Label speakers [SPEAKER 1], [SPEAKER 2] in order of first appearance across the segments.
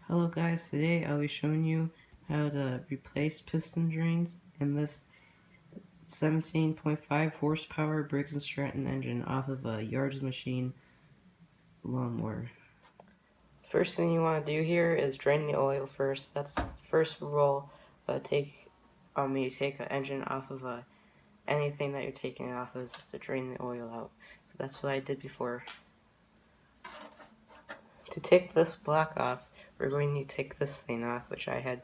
[SPEAKER 1] Hello guys, today I'll be showing you how to replace piston drains in this 17.5 horsepower Briggs Stratton engine off of a Yards machine lawnmower. First thing you want to do here is drain the oil first. That's the first rule. You take an engine off of anything that you're taking it off of is to drain the oil out. So that's what I did before. To take this block off, we're going to take this thing off, which I had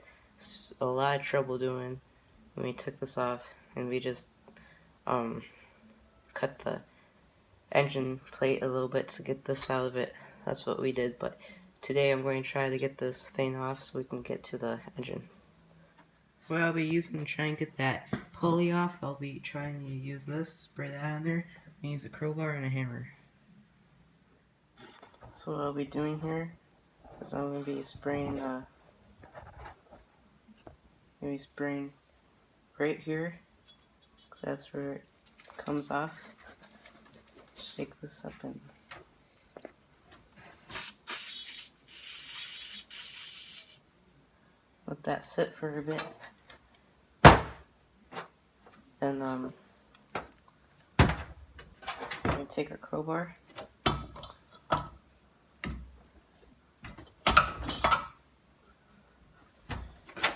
[SPEAKER 1] a lot of trouble doing when we took this off, and we just cut the engine plate a little bit to get this out of it. That's what we did, but today I'm going to try to get this thing off so we can get to the engine. What I'll be using to try and get that pulley off, I'll be trying to use this, spray that on there, and use a crowbar and a hammer. So what I'll be doing here is I'm going to be spraying right here, because that's where it comes off. Shake this up and let that sit for a bit. And I'm going to take a crowbar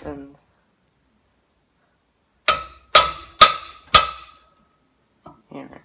[SPEAKER 1] and hammer it.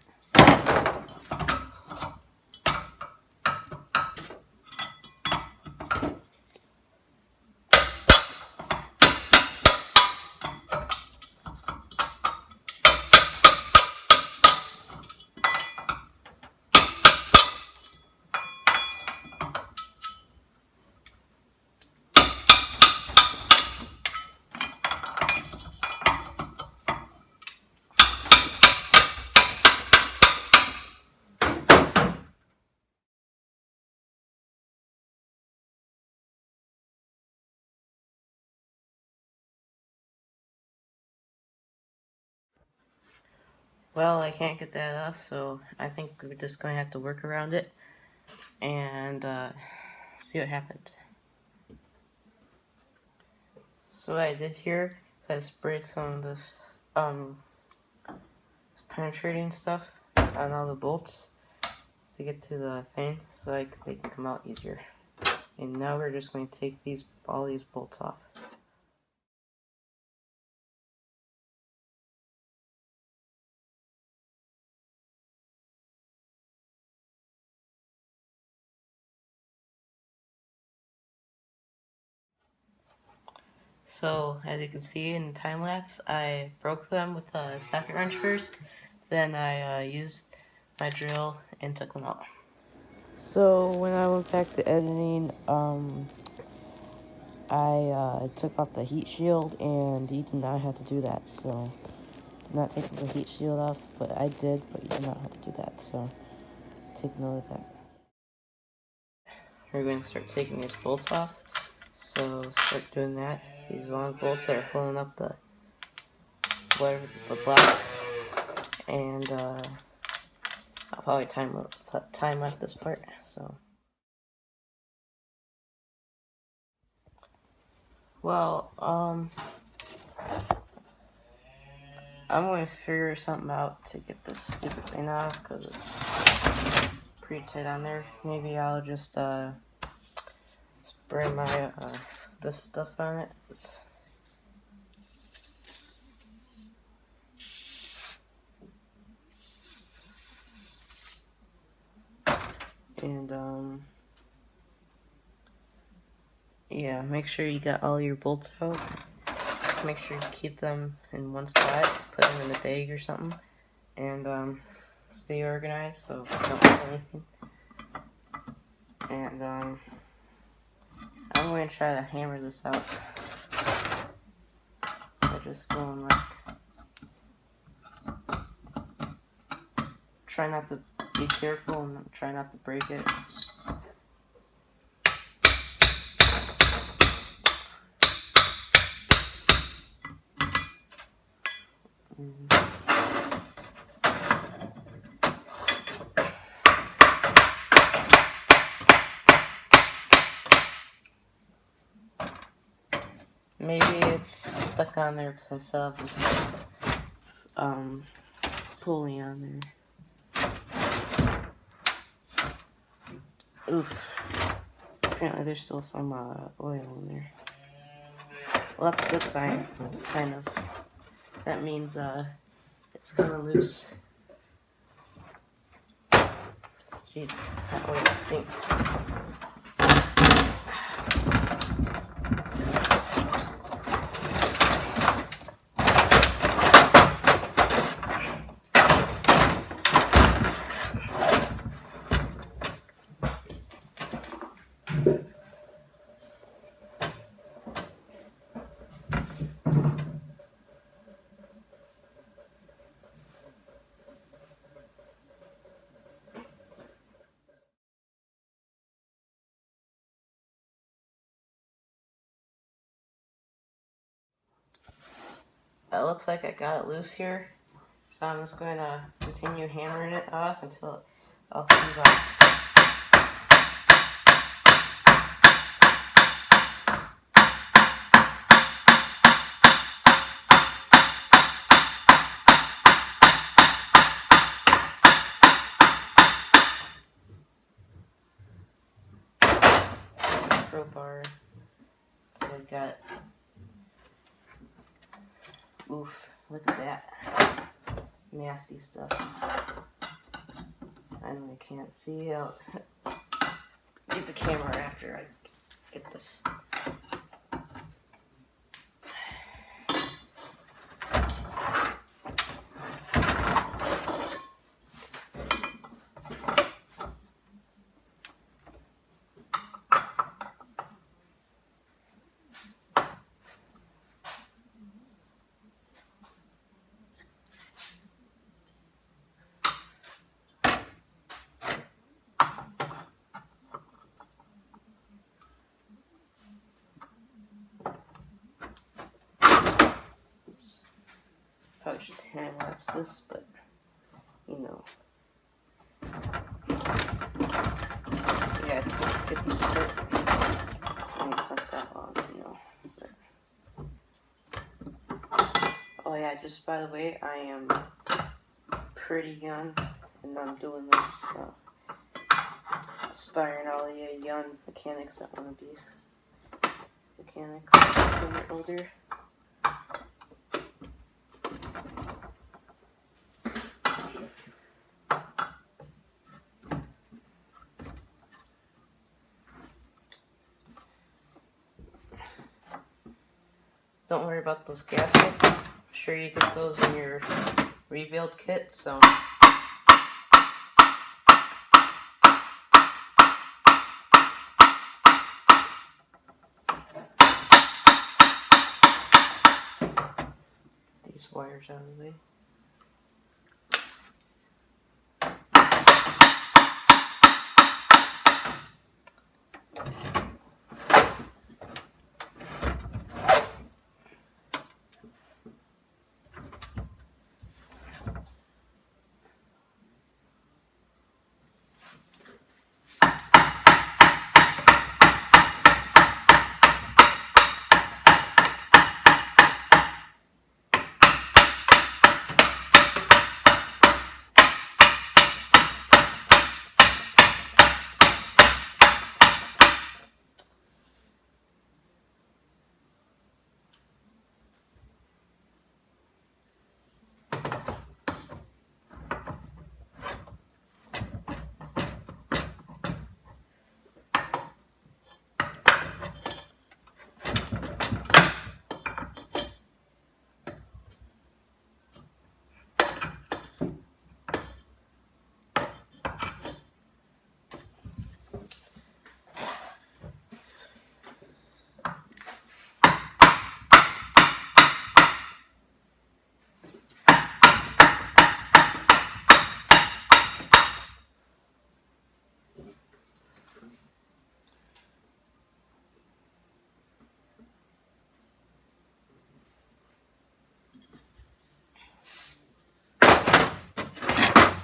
[SPEAKER 1] Well, I can't get that off, so I think we're just going to have to work around it and see what happens. So what I did here is I sprayed some of this penetrating stuff on all the bolts to get to the thing so they can come out easier. And now we're just going to take all these bolts off. So, as you can see in the time lapse, I broke them with a socket wrench first, then I used my drill and took them out. So, when I went back to editing, I took out the heat shield, and you do not have to do that, so do not take the heat shield off, but I did, but you do not have to do that, so take note of that. We're going to start taking these bolts off, so start doing that. These long bolts that are holding up the block, and I'll probably time lapse this part. So, well, I'm going to figure something out to get this stupid thing off because it's pretty tight on there. Maybe I'll just spray my this stuff on it. And yeah, make sure you got all your bolts out. Just make sure you keep them in one spot, put them in a bag or something, and stay organized so you don't miss anything. And I'm going to try to hammer this out by just going like, try not to be careful and try not to break it. Maybe it's stuck on there because I still have this pulley on there. Oof. Apparently there's still some oil in there. Well, that's a good sign, kind of. That means it's kind of loose. Jeez, that oil stinks. It looks like I got it loose here, so I'm just going to continue hammering it off until it all comes off. Crowbar. So I got. Oof! Look at that nasty stuff. I know I can't see. I'll get the camera after I get this. Probably should hand lapse this, but you know. You guys can skip this part. I mean, it's not that long, you know. But. Oh yeah, just by the way, I am pretty young, and I'm doing this, inspiring all the young mechanics that want to be mechanics when they're older. Don't worry about those gaskets. I'm sure you get those in your rebuild kit, so. These wires out of the way.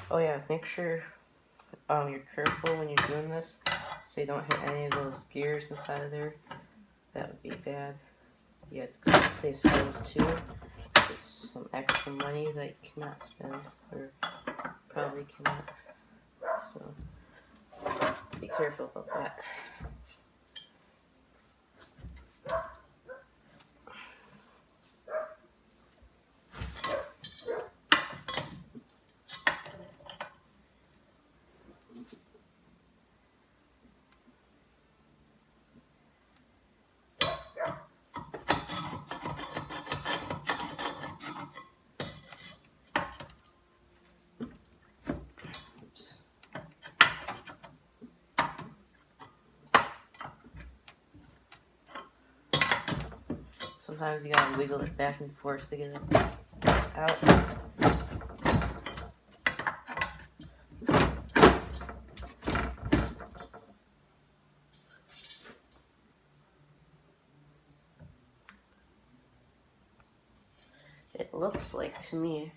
[SPEAKER 1] Oh yeah, make sure you're careful when you're doing this so you don't hit any of those gears inside of there. That would be bad. you have to replace those too. It's some extra money that you cannot spend, or probably cannot. So be careful about that. Sometimes you gotta wiggle it back and forth to get it out. It looks like to me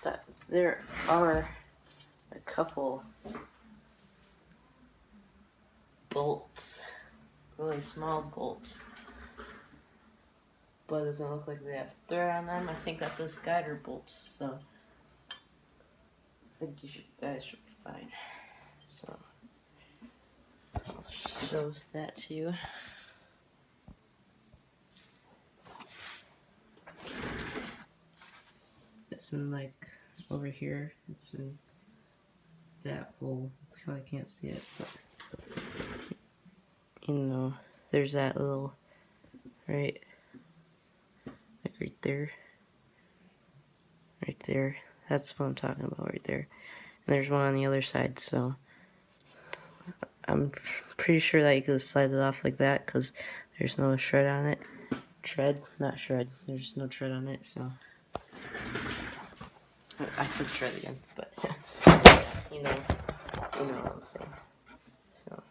[SPEAKER 1] that there are a couple bolts, really small bolts, but it doesn't look like they have thread on them. I think that's just guider bolts, so I think guys should be fine. So I'll show that to you. It's in like over here. It's in that hole. You probably can't see it, but you know, there's that little right there. Right there. That's what I'm talking about right there. And there's one on the other side, so I'm pretty sure that you can slide it off like that because there's no shred on it. Not shred. There's no tread on it, so I said tread again, but you know what I'm saying. So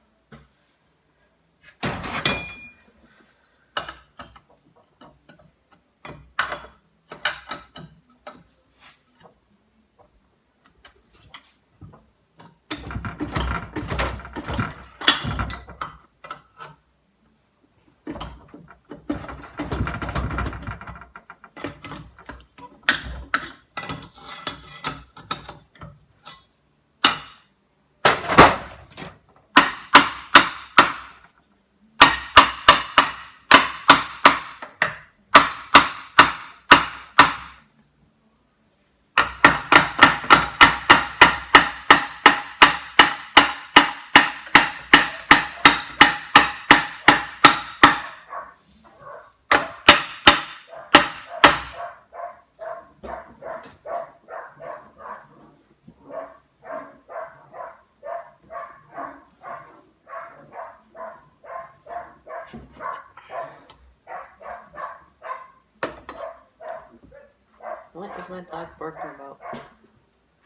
[SPEAKER 1] what is my dog barking about?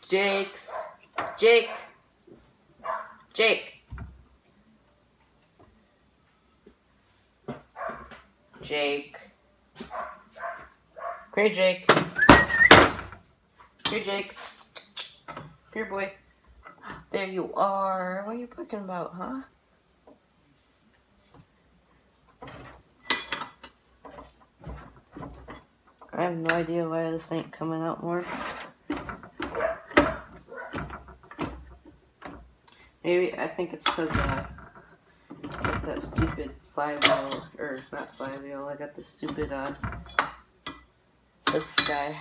[SPEAKER 1] Jake! Jake! Come here, Jake. Here, Jakes. Here, boy. There you are. What are you barking about, huh? I have no idea why this ain't coming out more. Maybe, I think it's because that stupid flywheel, or not flywheel, I got the stupid, this guy,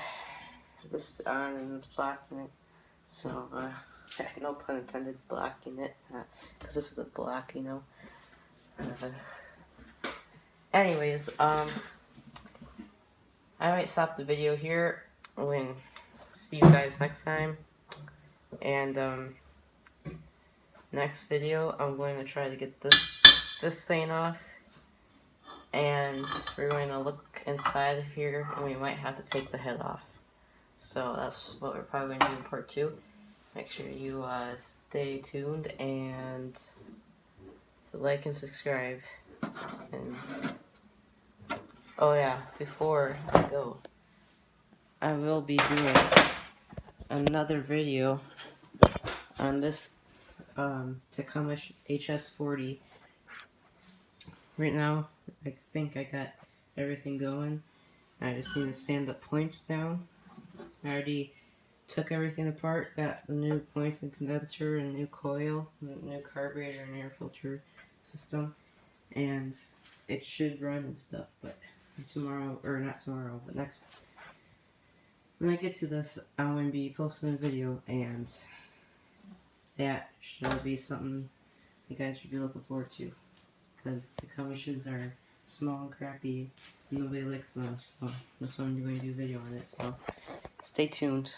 [SPEAKER 1] this on and it's blocking it. So, no pun intended, blocking it, because this is a block, you know. Anyways, I might stop the video here. We'll see you guys next time. And next video, I'm going to try to get this thing off, and we're going to look inside of here, and we might have to take the head off. So that's what we're probably going to do in part 2. Make sure you stay tuned and like and subscribe. And oh yeah, before I go, I will be doing another video on this Tacoma HS40. Right now, I think I got everything going. I just need to sand the points down. I already took everything apart, got the new points and condenser and new coil, new carburetor and air filter system, and it should run and stuff, but tomorrow, or not tomorrow, but next, when I get to this, I'm going to be posting a video, and that should be something you guys should be looking forward to, because the Tacoma shoes are small and crappy, and nobody likes them, so that's why I'm going to do a video on it, so stay tuned.